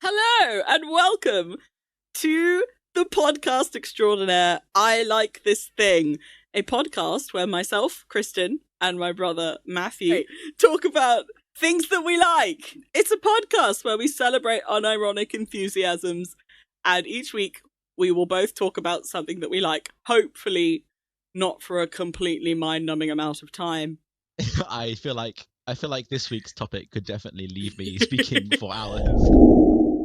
Hello and welcome to the podcast extraordinaire, I Like This Thing, a podcast where myself, Kristen, and my brother, Matthew, talk about things that we like. It's a podcast where we celebrate unironic enthusiasms, and each week we will both talk about something that we like, hopefully not for a completely mind-numbing amount of time. I feel like this week's topic could definitely leave me speaking for hours.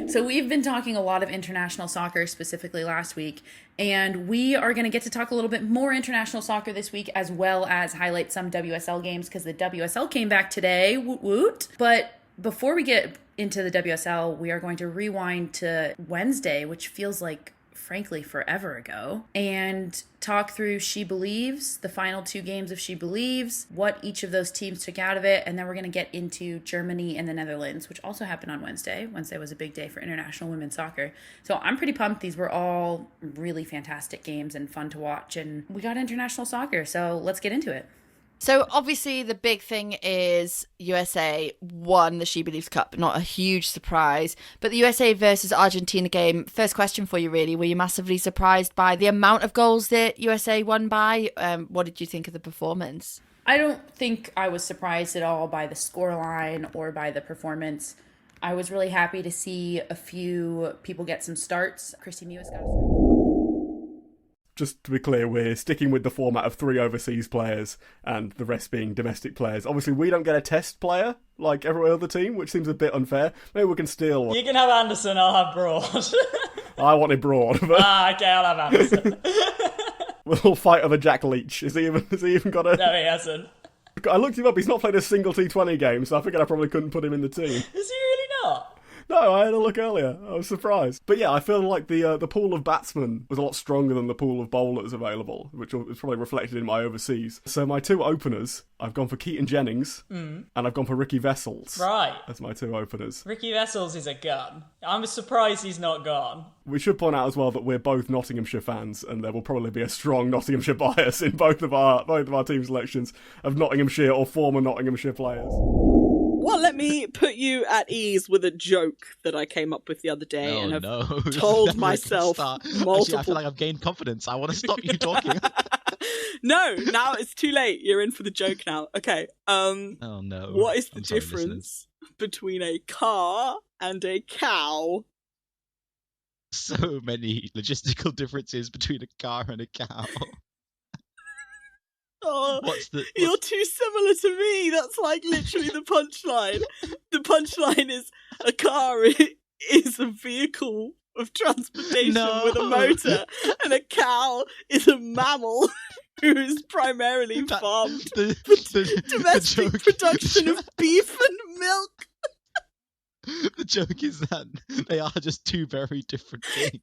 So we've been talking a lot of international soccer, specifically last week, and we are going to get to talk a little bit more international soccer this week, as well as highlight some WSL games, because the WSL came back today, woot woot. But before we get into the WSL, we are going to rewind to Wednesday, which feels like, frankly, forever ago, and talk through She Believes, the final two games of She Believes, what each of those teams took out of it, and then we're going to get into Germany and the Netherlands, which also happened on Wednesday. Wednesday was a big day for international women's soccer. So I'm pretty pumped. These were all really fantastic games and fun to watch, and we got international soccer, so let's get into it. So obviously the big thing is USA won the She Believes Cup. Not a huge surprise. But the USA versus Argentina game, first question for you really, were you massively surprised by the amount of goals that USA won by? What did you think of the performance? I don't think I was surprised at all by the scoreline or by the performance. I was really happy to see a few people get some starts. Christy Mewis got a start. Just to be clear, we're sticking with the format of 3 overseas players and the rest being domestic players. Obviously, we don't get a test player like every other team, which seems a bit unfair. Maybe we can steal one. You can have Anderson, I'll have Broad. I wanted Broad. But Okay, I'll have Anderson. we'll fight over Jack Leach. Has he even got a... No, he hasn't. I looked him up. He's not played a single T20 game, so I figured I probably couldn't put him in the team. Is he really not? No, I had a look earlier. I was surprised. But yeah, I feel like the pool of batsmen was a lot stronger than the pool of bowlers available, which is probably reflected in my overseas. So my 2 openers, I've gone for Keaton Jennings and I've gone for Ricky Vessels. Right. As my 2 openers. Ricky Vessels is a gun. I'm surprised he's not gone. We should point out as well that we're both Nottinghamshire fans, and there will probably be a strong Nottinghamshire bias in both of our team selections of Nottinghamshire or former Nottinghamshire players. Well, let me put you at ease with a joke that I came up with the other day and have told myself multiple... Actually, I feel like I've gained confidence. I want to stop you talking. No, now it's too late. You're in for the joke now. Okay. Oh no. What is the difference between a car and a cow? So many logistical differences between a car and a cow. Oh, you're too similar to me. That's like literally the punchline. The punchline is a car is a vehicle of transportation with a motor, and a cow is a mammal who is primarily farmed for domestic production of beef and milk. The joke is that they are just 2 very different things.